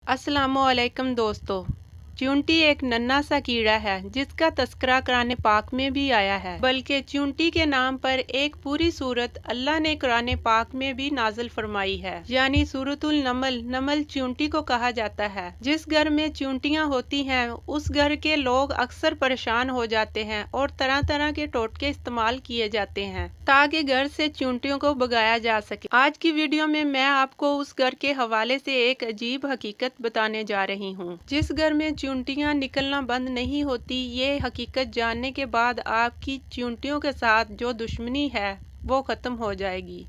अस्सलामु अलैकुम दोस्तों। चूंटी एक नन्हा सा कीड़ा है जिसका तस्करा कुरान पाक में भी आया है, बल्कि चूंटी के नाम पर एक पूरी सूरत अल्लाह ने कुरान पाक में भी नाजिल फरमाई है, यानी सूरतुल नमल। नमल चूंटी को कहा जाता है। जिस घर में चूंटियां होती हैं उस घर के लोग अक्सर परेशान हो जाते हैं और तरह तरह के टोटके इस्तेमाल किए जाते हैं ताकि घर से चूंटियों को भगाया जा सके। आज की वीडियो में मैं आपको उस घर के हवाले से एक अजीब हकीकत बताने जा रही हूँ। जिस घर में चूंटियां निकलना बंद नहीं होती, ये हकीकत जानने के बाद आपकी चूंटियों के साथ जो दुश्मनी है वो ख़त्म हो जाएगी।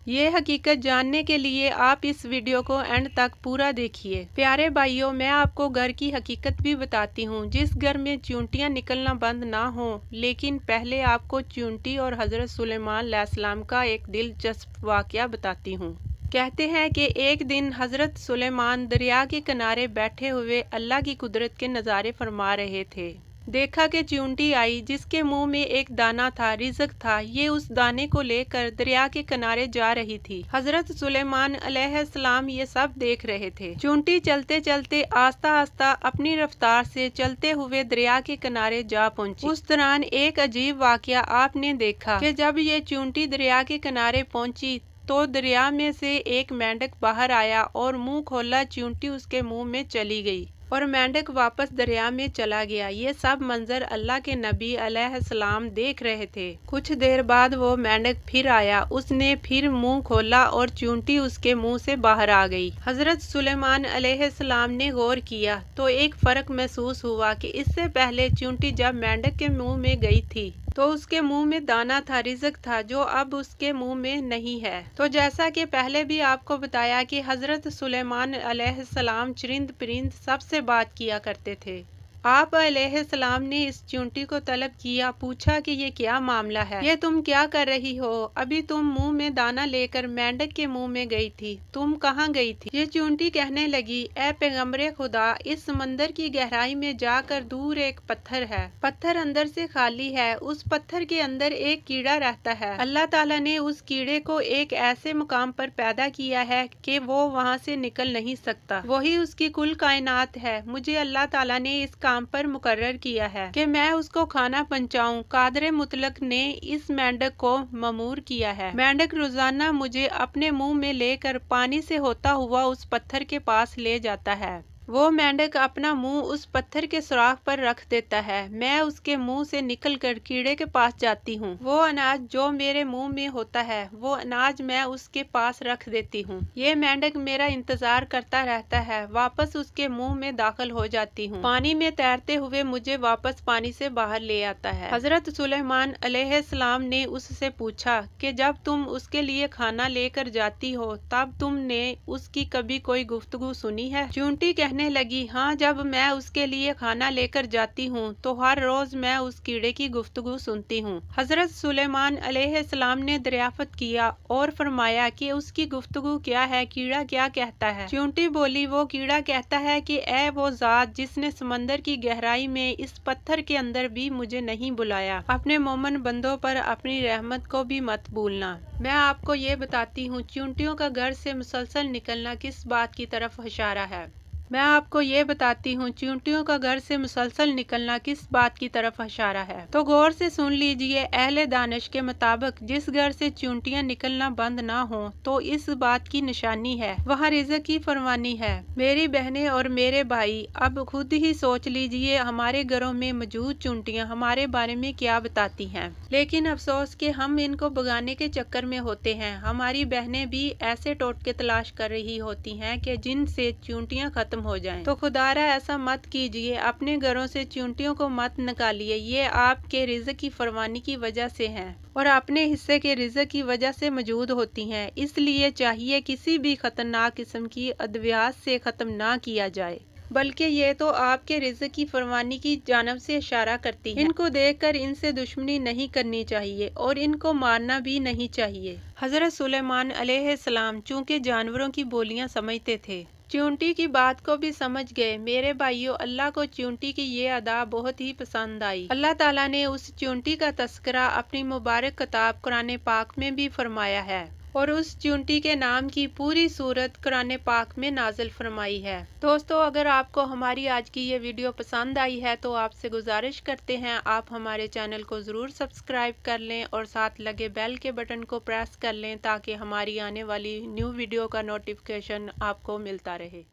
ये हकीकत जानने के लिए आप इस वीडियो को एंड तक पूरा देखिए। प्यारे भाइयों, मैं आपको घर की हकीकत भी बताती हूँ जिस घर में चूंटियां निकलना बंद ना हो। लेकिन पहले आपको चूंटी और हज़रत सुलेमान अलैहिस्सलाम का एक दिलचस्प वाक़या बताती हूँ। कहते हैं कि एक दिन हज़रत सुलेमान दरिया के किनारे बैठे हुए अल्लाह की कुदरत के नज़ारे फरमा रहे थे। देखा कि चूंटी आई जिसके मुंह में एक दाना था, रिज़्क था। ये उस दाने को लेकर दरिया के किनारे जा रही थी। हज़रत सुलेमान अलैहिस्सलाम ये सब देख रहे थे। चूंटी चलते चलते आस्ता आस्ता अपनी रफ्तार से चलते हुए दरिया के किनारे जा पहुंची। उस दौरान एक अजीब वाक़या आपने देखा कि जब ये चूंटी दरिया के किनारे पहुंची तो दरिया में से एक मेंढक बाहर आया और मुंह खोला चूंटी उसके मुंह में चली गई और मेंढक वापस दरिया में चला गया। ये सब मंजर अल्लाह के नबी अलैहिस्सलाम देख रहे थे। कुछ देर बाद वो मेंढक फिर आया, उसने फिर मुंह खोला और चूंटी उसके मुंह से बाहर आ गई। हज़रत सुलेमान अलैहिस्सलाम ने गौर किया तो एक फ़र्क महसूस हुआ कि इससे पहले चूंटी जब मेंढक के मुंह में गई थी तो उसके मुंह में दाना था, रिज़्क था, जो अब उसके मुंह में नहीं है। तो जैसा कि पहले भी आपको बताया कि हज़रत सुलेमान अलैहिस्सलाम चरिंद परिंद सबसे बात किया करते थे। आप अलैहिस्सलाम ने इस चूंटी को तलब किया, पूछा कि ये क्या मामला है, ये तुम क्या कर रही हो? अभी तुम मुंह में दाना लेकर मेंढक के मुंह में गई थी, तुम कहाँ गई थी? ये चूंटी कहने लगी, ए पैगम्बरे खुदा, इस समंदर की गहराई में जाकर दूर एक पत्थर है, पत्थर अंदर से खाली है, उस पत्थर के अंदर एक कीड़ा रहता है। अल्लाह ताला ने उस कीड़े को एक ऐसे मुकाम पर पैदा किया है कि वो वहाँ से निकल नहीं सकता, वही उसकी कुल कायनात है। मुझे अल्लाह ताला ने इस काम पर मुकर्रर किया है कि मैं उसको खाना पहुंचाऊं। कादर मुतलक ने इस मेंढक को ममूर किया है। मेंढक रोजाना मुझे अपने मुंह में लेकर पानी से होता हुआ उस पत्थर के पास ले जाता है। वो मेंढक अपना मुंह उस पत्थर के सुराख पर रख देता है। मैं उसके मुंह से निकलकर कीड़े के पास जाती हूँ। वो अनाज जो मेरे मुंह में होता है वो अनाज मैं उसके पास रख देती हूँ। ये मेंढक मेरा इंतजार करता रहता है, वापस उसके मुंह में दाखिल हो जाती हूँ। पानी में तैरते हुए मुझे वापस पानी से बाहर ले आता है। हज़रत सुलेमान अलैहिस्सलाम ने उससे पूछा कि जब तुम उसके लिए खाना लेकर जाती हो तब तुमने उसकी कभी कोई गुफ्तगू सुनी है? चूंटी कहने लगी, हाँ, जब मैं उसके लिए खाना लेकर जाती हूँ तो हर रोज मैं उस कीड़े की गुफ्तगू सुनती हूँ। हज़रत सुलेमान अलैहिस्सलाम ने दरियाफ्त किया और फरमाया कि उसकी गुफ्तगू क्या है, कीड़ा क्या कहता है? चूंटी बोली, वो कीड़ा कहता है कि ए वो ज़ात जिसने समंदर की गहराई में इस पत्थर के अंदर भी मुझे नहीं बुलाया, अपने मोमन बंदों पर अपनी रहमत को भी मत भूलना। मैं आपको ये बताती हूँ चूंटियों का घर से मुसलसल निकलना किस बात की तरफ इशारा है। मैं आपको ये बताती हूँ चूंटियों का घर से मुसलसल निकलना किस बात की तरफ इशारा है। तो गौर से सुन लीजिए। अहले दानिश के मुताबिक जिस घर से चूंटियां निकलना बंद ना हो तो इस बात की निशानी है वहाँ रिज़्क की फरमानी है। मेरी बहनें और मेरे भाई, अब खुद ही सोच लीजिए हमारे घरों में मौजूद चूंटियां हमारे बारे में क्या बताती हैं। लेकिन अफसोस कि हम इनको भगाने के चक्कर में होते हैं। हमारी बहनें भी ऐसे टोटके तलाश कर रही होती हैं कि जिनसे चूंटियां खत्म हो जाएं। तो खुदारा ऐसा मत कीजिए, अपने घरों से चूंटियों को मत निकालिए। ये आपके रिज़्क की फरमानी की वजह से हैं और अपने हिस्से के रिज़्क की वजह से मौजूद होती हैं। इसलिए चाहिए किसी भी खतरनाक किस्म की अद्वियात से ख़त्म ना किया जाए, बल्कि ये तो आपके रिज़्क की फरमानी की जानब से इशारा करती है। इनको देखकर इनसे दुश्मनी नहीं करनी चाहिए और इनको मारना भी नहीं चाहिए। हज़रत सुलेमान अलैहिस्सलाम चूँकि जानवरों की बोलियां समझते थे, चूंटी की बात को भी समझ गए। मेरे भाइयों, अल्लाह को चूंटी की ये अदा बहुत ही पसंद आई। अल्लाह ताला ने उस चूंटी का तस्करा अपनी मुबारक किताब कुरान पाक में भी फरमाया है اور اس چیونٹی کے نام کی پوری صورت قرآن پاک میں نازل فرمائی ہے۔ دوستو، اگر آپ کو ہماری آج کی یہ ویڈیو پسند آئی ہے تو آپ سے گزارش کرتے ہیں آپ ہمارے چینل کو ضرور سبسکرائب کر لیں اور ساتھ لگے بیل کے بٹن کو پریس کر لیں تاکہ ہماری آنے والی نیو ویڈیو کا نوٹیفیکیشن آپ کو ملتا رہے۔